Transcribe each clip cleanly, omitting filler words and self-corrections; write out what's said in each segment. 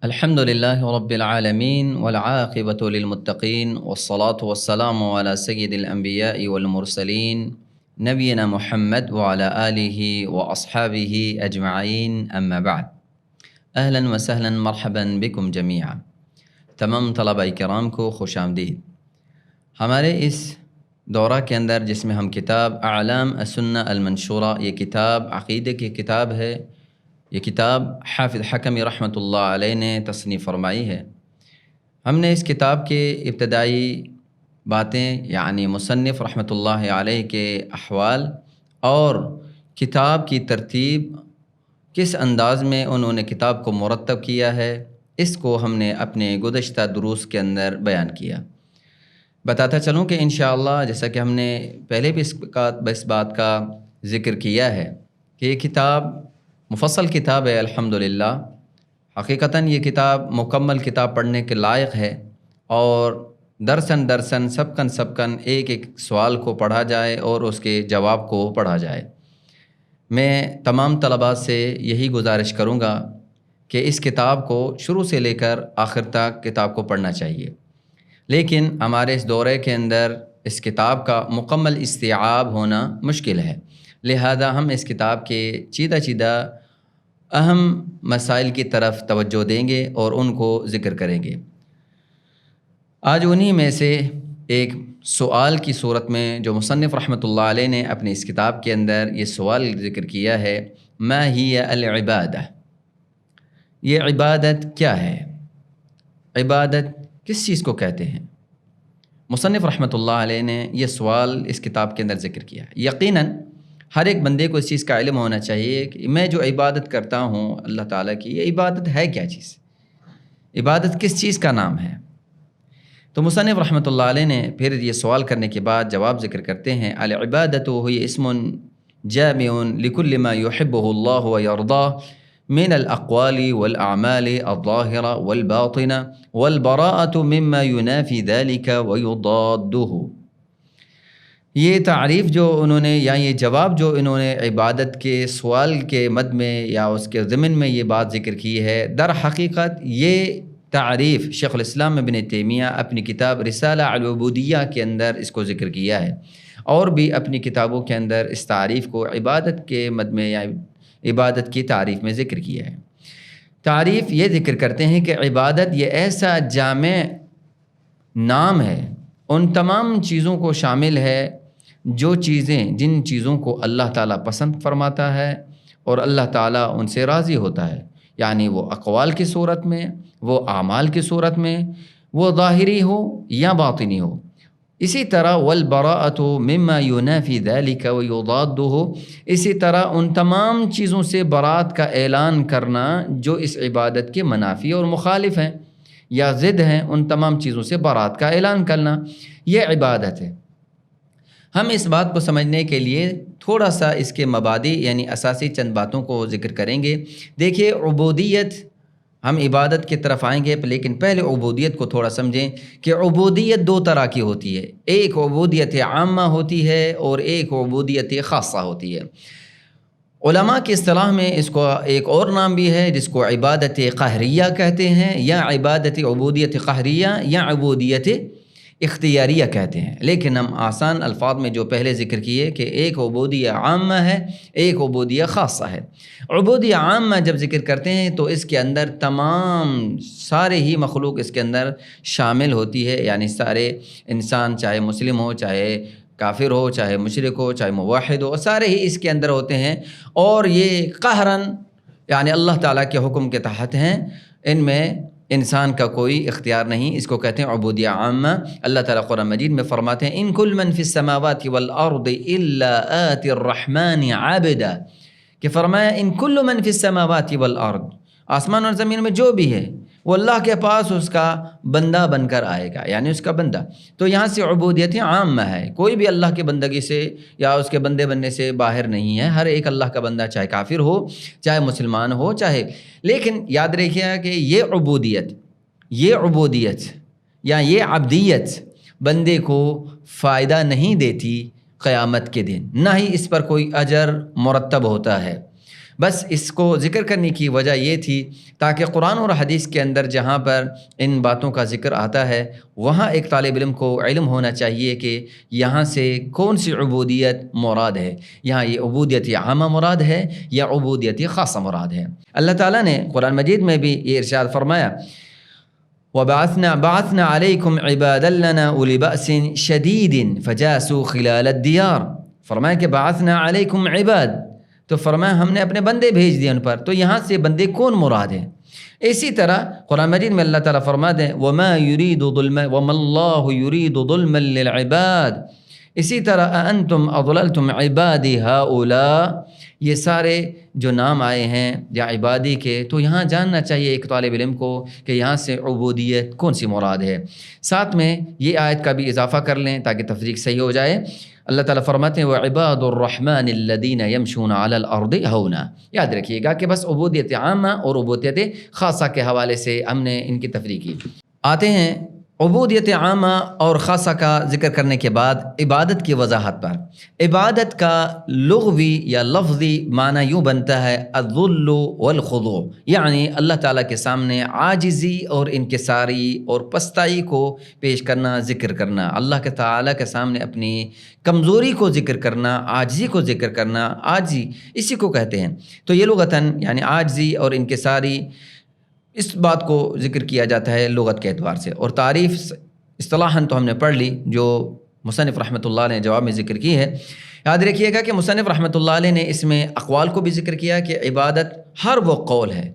الحمد لله رب العالمين والعاقبة للمتقين والصلاة والسلام على سيد الأنبياء والمرسلين نبينا محمد وعلى آله وأصحابه أجمعين أما بعد. أهلا وسهلا مرحبا بكم جميعا. تمام طلبہ کرام کو خوش آمدید. ہمارے اس دورہ کے اندر جس میں ہم کتاب اعلام السنہ المنشورہ، یہ کتاب عقیدے کی کتاب ہے. یہ کتاب حافظ حکمی رحمۃ اللہ علیہ نے تصنیف فرمائی ہے. ہم نے اس کتاب کے ابتدائی باتیں یعنی مصنف رحمۃ اللہ علیہ کے احوال اور کتاب کی ترتیب، کس انداز میں انہوں نے کتاب کو مرتب کیا ہے، اس کو ہم نے اپنے گزشتہ دروس کے اندر بیان کیا. بتاتا چلوں کہ انشاءاللہ جیسا کہ ہم نے پہلے بھی اس بات کا ذکر کیا ہے کہ یہ کتاب مفصل کتاب ہے. الحمدللہ حقیقتاً یہ کتاب مکمل کتاب پڑھنے کے لائق ہے، اور درسن سبکن ایک ایک سوال کو پڑھا جائے اور اس کے جواب کو پڑھا جائے. میں تمام طلباء سے یہی گزارش کروں گا کہ اس کتاب کو شروع سے لے کر آخر تک کتاب کو پڑھنا چاہیے. لیکن ہمارے اس دورے کے اندر اس کتاب کا مکمل استیعاب ہونا مشکل ہے، لہذا ہم اس کتاب کے چیدہ اہم مسائل کی طرف توجہ دیں گے اور ان کو ذکر کریں گے. آج انہی میں سے ایک سوال کی صورت میں جو مصنف رحمۃ اللہ علیہ نے اپنی اس کتاب کے اندر یہ سوال ذکر کیا ہے، ما ہی العبادہ، یہ عبادت کیا ہے؟ عبادت کس چیز کو کہتے ہیں؟ مصنف رحمۃ اللہ علیہ نے یہ سوال اس کتاب کے اندر ذکر کیا. یقیناً ہر ایک بندے کو اس چیز کا علم ہونا چاہیے کہ میں جو عبادت کرتا ہوں اللہ تعالیٰ کی، یہ عبادت ہے کیا چیز؟ عبادت کس چیز کا نام ہے؟ تو مصنف رحمۃ اللہ علیہ نے پھر یہ سوال کرنے کے بعد جواب ذکر کرتے ہیں، العبادت هي اسم جامع لكل ما يحبه الله ويرضاه من الاقوال والاعمال الظاهرة والباطنة والبراءة مما ينافي ذلك ويضاده. یہ تعریف جو انہوں نے یا یہ جواب جو انہوں نے عبادت کے سوال کے مد میں یا اس کے ضمن میں یہ بات ذکر کی ہے، در حقیقت یہ تعریف شیخ الاسلام ابن تیمیہ اپنی کتاب رسالہ العبودیہ کے اندر اس کو ذکر کیا ہے، اور بھی اپنی کتابوں کے اندر اس تعریف کو عبادت کے مد میں یا عبادت کی تعریف میں ذکر کیا ہے. تعریف یہ ذکر کرتے ہیں کہ عبادت یہ ایسا جامع نام ہے، ان تمام چیزوں کو شامل ہے جن چیزوں کو اللہ تعالیٰ پسند فرماتا ہے اور اللہ تعالیٰ ان سے راضی ہوتا ہے، یعنی وہ اقوال کی صورت میں، وہ اعمال کی صورت میں، وہ ظاہری ہو یا باطنی ہو. اسی طرح والبراءۃ مما ينافي ذلك ويضاده، اسی طرح ان تمام چیزوں سے برات کا اعلان کرنا جو اس عبادت کے منافی اور مخالف ہیں یا ضد ہیں، ان تمام چیزوں سے برات کا اعلان کرنا یہ عبادت ہے. ہم اس بات کو سمجھنے کے لیے تھوڑا سا اس کے مبادی یعنی اساسی چند باتوں کو ذکر کریں گے. دیکھیے عبودیت، ہم عبادت کی طرف آئیں گے، لیکن پہلے عبودیت کو تھوڑا سمجھیں کہ عبودیت دو طرح کی ہوتی ہے. ایک عبودیت عامہ ہوتی ہے اور ایک عبودیت خاصہ ہوتی ہے. علماء کی اصطلاح میں اس کو ایک اور نام بھی ہے جس کو عبادت قہریہ کہتے ہیں، یا عبادت عبودیت قہریہ یا عبودیت اختیاریہ کہتے ہیں. لیکن ہم آسان الفاظ میں جو پہلے ذکر کیے کہ ایک عبودیہ عامہ ہے، ایک عبودیہ خاصہ ہے. عبودیہ عامہ جب ذکر کرتے ہیں تو اس کے اندر تمام سارے ہی مخلوق اس کے اندر شامل ہوتی ہے، یعنی سارے انسان چاہے مسلم ہو، چاہے کافر ہو، چاہے مشرک ہو، چاہے موحد ہو، سارے ہی اس کے اندر ہوتے ہیں، اور یہ قہراً یعنی اللہ تعالیٰ کے حکم کے تحت ہیں. ان میں انسان کا کوئی اختیار نہیں. اس کو کہتے ہیں عبودیہ عامہ. اللہ تعالیٰ قرآن مجید میں فرماتے ہیں ان کل من فی السماوات والارض الا آتی الرحمن عابدا، کہ فرمایا ان کل من فی السماوات والارض، آسمان اور زمین میں جو بھی ہے وہ اللہ کے پاس اس کا بندہ بن کر آئے گا، یعنی اس کا بندہ. تو یہاں سے عبودیت عامہ ہے، کوئی بھی اللہ کے بندگی سے یا اس کے بندے بننے سے باہر نہیں ہے. ہر ایک اللہ کا بندہ، چاہے کافر ہو، چاہے مسلمان ہو، چاہے. لیکن یاد رکھیے کہ یہ عبودیت یا یہ عبدیت بندے کو فائدہ نہیں دیتی قیامت کے دن، نہ ہی اس پر کوئی اجر مرتب ہوتا ہے، بس اس کو ذکر کرنے کی وجہ یہ تھی تاکہ قرآن اور حدیث کے اندر جہاں پر ان باتوں کا ذکر آتا ہے وہاں ایک طالب علم کو علم ہونا چاہیے کہ یہاں سے کون سی عبودیت مراد ہے، یہاں یہ عبودیت عامہ مراد ہے یا عبودیت خاصہ مراد ہے۔ اللہ تعالیٰ نے قرآن مجید میں بھی یہ ارشاد فرمایا بعثنا علیکم عبادا لنا اولی بأس شدید فجاسوا خلال الدیار، فرمایا کہ بعثنا علیکم عباد، تو فرمایا ہم نے اپنے بندے بھیج دیے ان پر، تو یہاں سے بندے کون مراد ہیں؟ اسی طرح قرآن مجید میں اللہ تعالیٰ فرماتے ہیں وما اللہ یرید ظلما للعباد، اسی طرح انتم اضللتم عبادی ہؤلاء، یہ سارے جو نام آئے ہیں یا عبادی کے، تو یہاں جاننا چاہیے ایک طالب علم کو کہ یہاں سے عبودیت کون سی مراد ہے۔ ساتھ میں یہ آیت کا بھی اضافہ کر لیں تاکہ تفریق صحیح ہو جائے۔ اللہ تعالیٰ فرماتے ہیں وَعِبَادُ الرَّحْمَنِ الَّذِينَ يَمْشُونَ عَلَى الْأَرْضِ هَوْنًا، یاد رکھیے گا کہ بس عبودیت عامہ اور عبودیت خاصہ کے حوالے سے ہم نے ان کی تفریق کی۔ آتے ہیں عبودیت عامہ اور خاصہ کا ذکر کرنے کے بعد عبادت کی وضاحت پر۔ عبادت کا لغوی یا لفظی معنی یوں بنتا ہے الذل والخضوع، یعنی اللہ تعالیٰ کے سامنے عاجزی اور انکساری اور پستائی کو پیش کرنا، ذکر کرنا، اللہ کے تعالیٰ کے سامنے اپنی کمزوری کو ذکر کرنا، عاجزی کو ذکر کرنا، عاجزی اسی کو کہتے ہیں۔ تو یہ لغتاً یعنی عاجزی اور انکساری، اس بات کو ذکر کیا جاتا ہے لغت کے اعتبار سے، اور تعریف اصطلاحاً تو ہم نے پڑھ لی جو مصنف رحمۃ اللہ علیہ نے جواب میں ذکر کی ہے۔ یاد رکھیے گا کہ مصنف رحمۃ اللہ علیہ نے اس میں اقوال کو بھی ذکر کیا کہ عبادت ہر وہ قول ہے،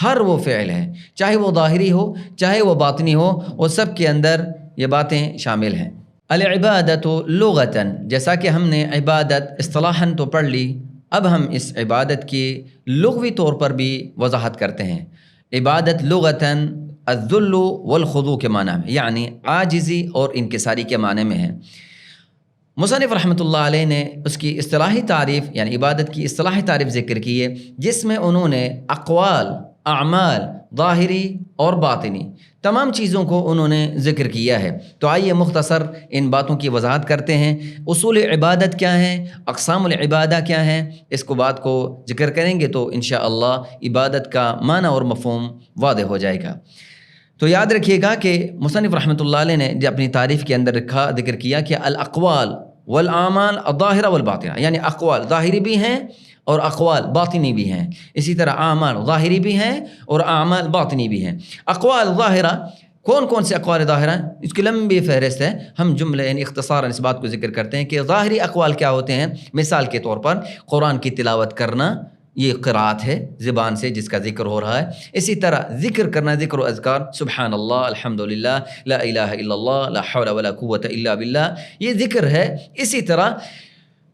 ہر وہ فعل ہے، چاہے وہ ظاہری ہو چاہے وہ باطنی ہو، وہ سب کے اندر یہ باتیں شامل ہیں۔ العبادت لغتاً، جیسا کہ ہم نے عبادت اصطلاحاً تو پڑھ لی، اب ہم اس عبادت کی لغوی طور پر بھی وضاحت کرتے ہیں۔ عبادت لغتاً الذل والخضوع کے معنی میں، یعنی عاجزی اور انکساری کے معنی میں ہے۔ مصنف رحمۃ اللہ علیہ نے اس کی اصطلاحی تعریف یعنی عبادت کی اصطلاحی تعریف ذکر کی ہے، جس میں انہوں نے اقوال، اعمال، ظاہری اور باطنی تمام چیزوں کو انہوں نے ذکر کیا ہے۔ تو آئیے مختصر ان باتوں کی وضاحت کرتے ہیں۔ اصول عبادت کیا ہیں، اقسام العبادہ کیا ہیں، اس کو بات کو ذکر کریں گے تو انشاءاللہ عبادت کا معنی اور مفہوم واضح ہو جائے گا۔ تو یاد رکھیے گا کہ مصنف رحمۃ اللہ علیہ نے جو اپنی تعریف کے اندر ذکر کیا کہ الاقوال والاعمال الظاہرہ والباطنہ، یعنی اقوال ظاہری بھی ہیں اور اقوال باطنی بھی ہیں، اسی طرح اعمال ظاہری بھی ہیں اور اعمال باطنی بھی ہیں۔ اقوال ظاہرہ کون کون سے اقوال ظاہرہ، اس کی لمبی فہرست ہے، ہم جملے یعنی اختصاراً اس بات کو ذکر کرتے ہیں کہ ظاہری اقوال کیا ہوتے ہیں۔ مثال کے طور پر قرآن کی تلاوت کرنا، یہ قرات ہے زبان سے جس کا ذکر ہو رہا ہے۔ اسی طرح ذکر کرنا، ذکر و اذکار، سبحان اللہ، الحمدللہ، لا الہ الا اللہ، لا حول ولا قوت الا باللہ، یہ ذکر ہے۔ اسی طرح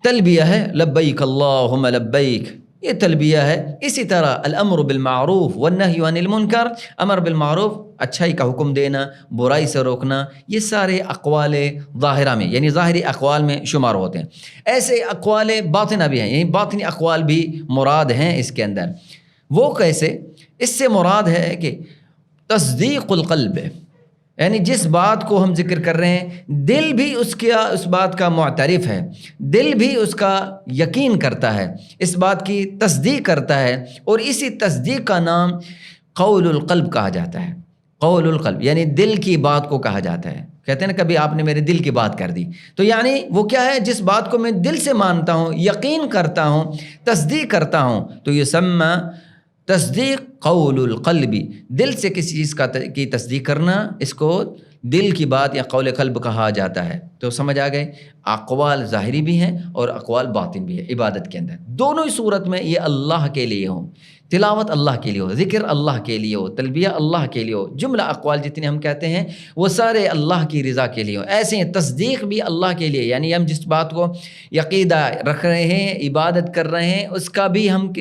تلبیہ ہے، لبیک اللہم لبیک، یہ تلبیہ ہے۔ اسی طرح الامر بالمعروف والنہی عن المنکر، امر بالمعروف اچھائی کا حکم دینا، برائی سے روکنا، یہ سارے اقوال ظاہرہ میں یعنی ظاہری اقوال میں شمار ہوتے ہیں۔ ایسے اقوال باطنہ بھی ہیں، یعنی باطنی اقوال بھی مراد ہیں اس کے اندر۔ وہ کیسے؟ اس سے مراد ہے کہ تصدیق القلب، یعنی جس بات کو ہم ذکر کر رہے ہیں دل بھی اس بات کا معترف ہے، دل بھی اس کا یقین کرتا ہے، اس بات کی تصدیق کرتا ہے، اور اسی تصدیق کا نام قول القلب کہا جاتا ہے۔ قول القلب یعنی دل کی بات کو کہا جاتا ہے۔ کہتے ہیں نا کبھی آپ نے میرے دل کی بات کر دی، تو یعنی وہ کیا ہے، جس بات کو میں دل سے مانتا ہوں، یقین کرتا ہوں، تصدیق کرتا ہوں، تو یہ سما تصدیق قول القلب، دل سے کسی چیز کی تصدیق کرنا، اس کو دل کی بات یا قول قلب کہا جاتا ہے۔ تو سمجھ آ گئے، اقوال ظاہری بھی ہیں اور اقوال باطن بھی ہے عبادت کے اندر، دونوں ہی صورت میں یہ اللہ کے لیے ہوں، تلاوت اللہ کے لیے ہو، ذکر اللہ کے لیے ہو، تلبیہ اللہ کے لیے ہو، جملہ اقوال جتنے ہم کہتے ہیں وہ سارے اللہ کی رضا کے لیے ہو۔ ایسے ہیں تصدیق بھی اللہ کے لیے، یعنی ہم جس بات کو عقیدہ رکھ رہے ہیں، عبادت کر رہے ہیں، اس کا بھی ہم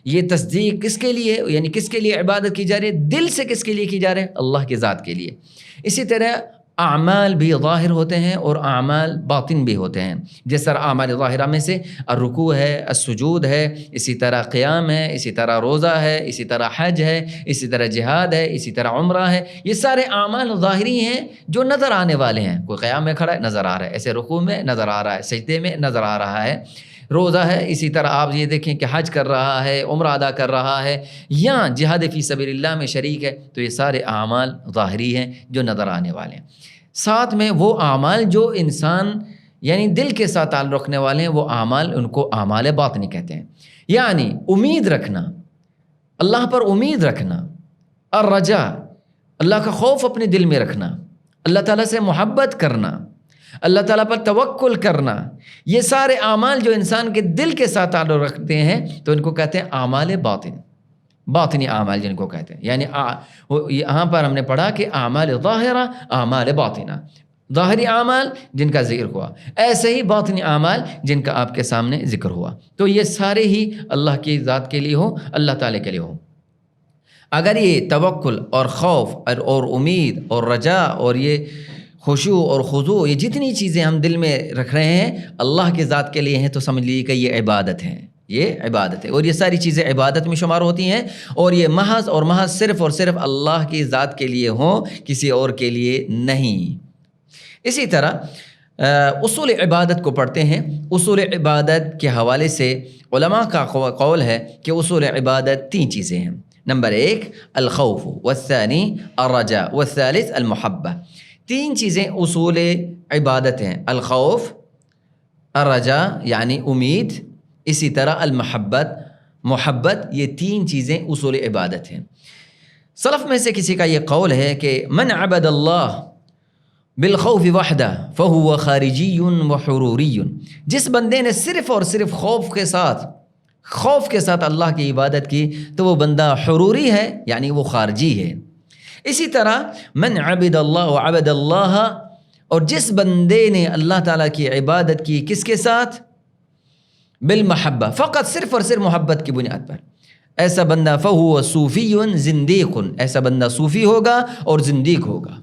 یہ تصدیق کس کے لیے، یعنی کس کے لیے عبادت کی جا رہی ہے، دل سے کس کے لیے کی جا رہی ہے، اللہ کی ذات کے لیے۔ اسی طرح اعمال بھی ظاہر ہوتے ہیں اور اعمال باطن بھی ہوتے ہیں، جس طرح اعمال ظاہرہ میں سے الرکوع ہے، السجود ہے، اسی طرح قیام ہے، اسی طرح روزہ ہے، اسی طرح حج ہے، اسی طرح جہاد ہے، اسی طرح عمرہ ہے۔ یہ سارے اعمال ظاہری ہیں جو نظر آنے والے ہیں، کوئی قیام میں کھڑا ہے نظر آ رہا ہے، ایسے رکوع میں نظر آ رہا ہے، سجدے میں نظر آ رہا ہے، روزہ ہے، اسی طرح آپ یہ دیکھیں کہ حج کر رہا ہے، عمرہ ادا کر رہا ہے، یا جہاد فی سبیل اللہ میں شریک ہے، تو یہ سارے اعمال ظاہری ہیں جو نظر آنے والے ہیں۔ ساتھ میں وہ اعمال جو انسان یعنی دل کے ساتھ تعلق رکھنے والے ہیں، وہ اعمال ان کو اعمال باطنی کہتے ہیں، یعنی امید رکھنا، اللہ پر امید رکھنا، الرجا، اللہ کا خوف اپنے دل میں رکھنا، اللہ تعالیٰ سے محبت کرنا، اللہ تعالیٰ پر توکل کرنا، یہ سارے اعمال جو انسان کے دل کے ساتھ تعلق رکھتے ہیں تو ان کو کہتے ہیں اعمال باطن، باطنی اعمال جن کو کہتے ہیں۔ یعنی یہاں پر ہم نے پڑھا کہ اعمال ظاہرہ، اعمال باطنہ، ظاہری اعمال جن کا ذکر ہوا، ایسے ہی باطنی اعمال جن کا آپ کے سامنے ذکر ہوا، تو یہ سارے ہی اللہ کی ذات کے لیے ہو، اللہ تعالیٰ کے لیے ہو۔ اگر یہ توکل اور خوف اور امید اور رجا اور یہ خشوع اور خضوع، یہ جتنی چیزیں ہم دل میں رکھ رہے ہیں اللہ کی ذات کے لیے ہیں، تو سمجھ لیجیے کہ یہ عبادت ہے، یہ عبادت ہے، اور یہ ساری چیزیں عبادت میں شمار ہوتی ہیں، اور یہ محض اور محض صرف اور صرف اللہ کی ذات کے لیے ہوں، کسی اور کے لیے نہیں۔ اسی طرح اصول عبادت کو پڑھتے ہیں۔ اصول عبادت کے حوالے سے علماء کا قول ہے کہ اصول عبادت 3 چیزیں ہیں۔ نمبر 1 الخوف، والثانی الرجاء، والثالث المحبہ۔ 3 چیزیں اصول عبادت ہیں، الخوف، الرجاء یعنی امید، اسی طرح المحبت، محبت، یہ 3 چیزیں اصول عبادت ہیں۔ سلف میں سے کسی کا یہ قول ہے کہ من عبد اللہ بالخوف وحدہ فہو خارجی وحروری، جس بندے نے صرف اور صرف خوف کے ساتھ اللہ کی عبادت کی تو وہ بندہ حروری ہے، یعنی وہ خارجی ہے۔ اسی طرح من عبد اللہ وعبد اللہ، اور جس بندے نے اللہ تعالیٰ کی عبادت کی کس کے ساتھ؟ بالمحبہ، فقط صرف اور صرف محبت کی بنیاد پر، ایسا بندہ فہو صوفی زندیق، ایسا بندہ صوفی ہوگا اور زندیق ہوگا۔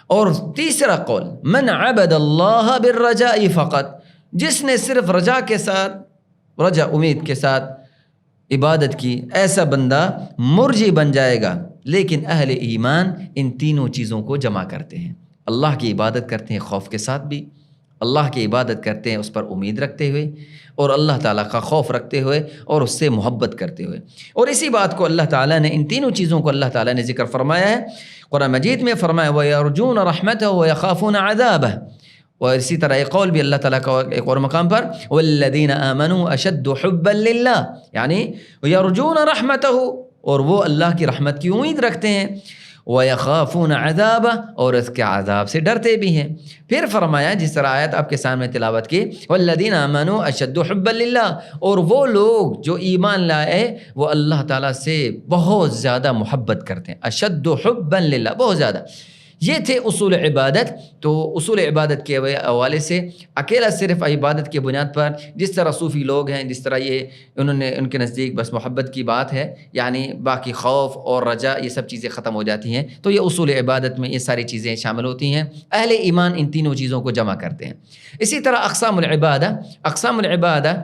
اور تیسرا قول من عبد اللہ بالرجاء فقط، جس نے صرف رجا کے ساتھ، رجا امید کے ساتھ عبادت کی، ایسا بندہ مرجی بن جائے گا۔ لیکن اہل ایمان ان تینوں چیزوں کو جمع کرتے ہیں، اللہ کی عبادت کرتے ہیں خوف کے ساتھ بھی، اللہ کی عبادت کرتے ہیں اس پر امید رکھتے ہوئے، اور اللہ تعالیٰ کا خوف رکھتے ہوئے اور اس سے محبت کرتے ہوئے۔ اور اسی بات کو اللہ تعالیٰ نے، ان تینوں چیزوں کو اللہ تعالیٰ نے ذکر فرمایا ہے قرآن مجید میں، فرمایا وَيَرْجُونَ رَحْمَتَهُ وَيَخَافُونَ عَذَابَهُ، اور اسی طرح ایک قول بھی اللہ تعالیٰ کا ایک اور مقام پر وَالَّذِينَ آمَنُوا أَشَدُّ حُبًّا لِلَّهِ، یعنی وَيَرْجُونَ رَحْمَتَهُ، اور وہ اللہ کی رحمت کی امید رکھتے ہیں، وَيَخَافُونَ عَذَابَهُ، اور اس کے عذاب سے ڈرتے بھی ہیں۔ پھر فرمایا جس طرح آیت آپ کے سامنے تلاوت کی وَالَّذِينَ آمَنُوا أَشَدُّ حُبًّا لِلَّهِ، اور وہ لوگ جو ایمان لائے وہ اللہ تعالیٰ سے بہت زیادہ محبت کرتے ہیں، أَشَدُّ حُبًّا لِلَّهِ، بہت زیادہ۔ یہ تھے اصول عبادت۔ تو اصول عبادت کے حوالے سے اکیلا صرف عبادت کی بنیاد پر جس طرح صوفی لوگ ہیں، جس طرح یہ ان کے نزدیک بس محبت کی بات ہے، یعنی باقی خوف اور رجا یہ سب چیزیں ختم ہو جاتی ہیں، تو یہ اصول عبادت میں یہ ساری چیزیں شامل ہوتی ہیں۔ اہل ایمان ان تینوں چیزوں کو جمع کرتے ہیں۔ اسی طرح اقسام العبادہ، اقسام العبادہ،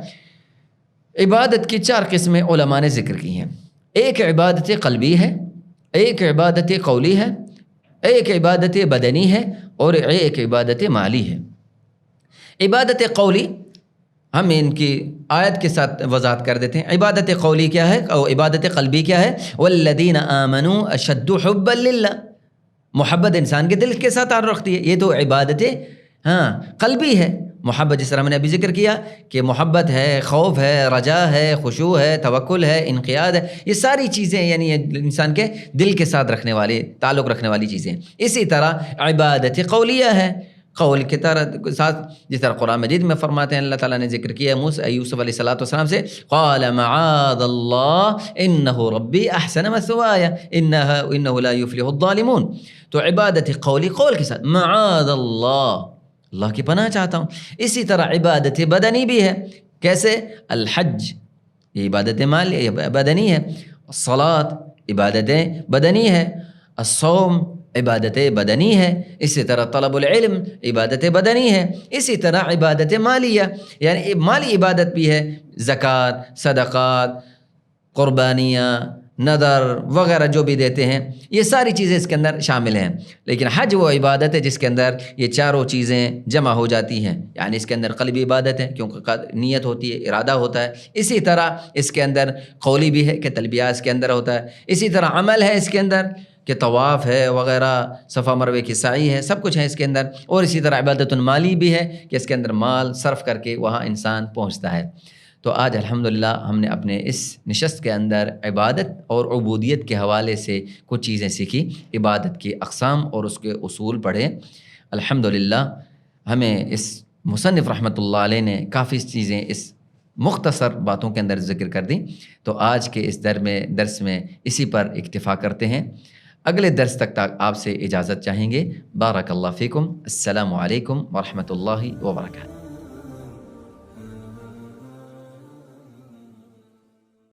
عبادت کی 4 قسمیں علماء نے ذکر کی ہیں۔ ایک عبادت قلبی ہے، ایک عبادت قولی ہے، ایک عبادت بدنی ہے، اور ایک عبادت مالی ہے۔ عبادت قولی ہم ان کی آیت کے ساتھ وضاحت کر دیتے ہیں۔ عبادت قولی کیا ہے اور عبادت قلبی کیا ہے؟ وَالَّذِينَ آمَنُوا أَشَدُّ حُبًّا لِلَّهِ، محبت انسان کے دل کے ساتھ تعلق رکھتی ہے، یہ تو عبادت قلبی ہے۔ محبت جس طرح میں نے ابھی ذکر کیا کہ محبت ہے، خوف ہے، رجا ہے، خشوع ہے، توکل ہے، انقیاد ہے، یہ ساری چیزیں یعنی انسان کے دل کے ساتھ رکھنے والی، تعلق رکھنے والی چیزیں۔ اسی طرح عبادت قولیہ ہے، قول کے ساتھ، جس طرح قرآن مجید میں فرماتے ہیں، اللہ تعالیٰ نے ذکر کیا یوسف علیہ السلام سے قال معاذ اللہ انہ ربی احسن مثوای انہ لا یفلح الظالمون۔ تو عبادت قولی، قول کے ساتھ، معاذ اللہ، اللہ کی پناہ چاہتا ہوں۔ اسی طرح عبادت بدنی بھی ہے، کیسے؟ الحج، یہ عبادت مالی بدنی ہے، الصلاۃ عبادت بدنی ہے، الصوم عبادت بدنی ہے، اسی طرح طلب العلم عبادت بدنی ہے، اسی طرح عبادت مالیہ یعنی مالی عبادت بھی ہے، زکوٰۃ، صدقات، قربانیاں، نظر وغیرہ جو بھی دیتے ہیں، یہ ساری چیزیں اس کے اندر شامل ہیں۔ لیکن حج وہ عبادت ہے جس کے اندر یہ چاروں چیزیں جمع ہو جاتی ہیں، یعنی اس کے اندر قلبی عبادت ہے کیونکہ نیت ہوتی ہے، ارادہ ہوتا ہے، اسی طرح اس کے اندر قولی بھی ہے کہ تلبیہ اس کے اندر ہوتا ہے، اسی طرح عمل ہے اس کے اندر کہ طواف ہے وغیرہ، صفا مروے کی سعی ہے، سب کچھ ہے اس کے اندر، اور اسی طرح عبادت مالی بھی ہے کہ اس کے اندر مال صرف کر کے وہاں انسان پہنچتا ہے۔ تو آج الحمدللہ ہم نے اپنے اس نشست کے اندر عبادت اور عبودیت کے حوالے سے کچھ چیزیں سیکھی، عبادت کی اقسام اور اس کے اصول پڑھے۔ الحمدللہ ہمیں اس مصنف رحمۃ اللہ علیہ نے کافی چیزیں اس مختصر باتوں کے اندر ذکر کر دیں، تو آج کے اس درس میں اسی پر اکتفا کرتے ہیں۔ اگلے درس تک آپ سے اجازت چاہیں گے۔ بارک اللہ فیکم، السلام علیکم ورحمۃ اللہ وبرکاتہ۔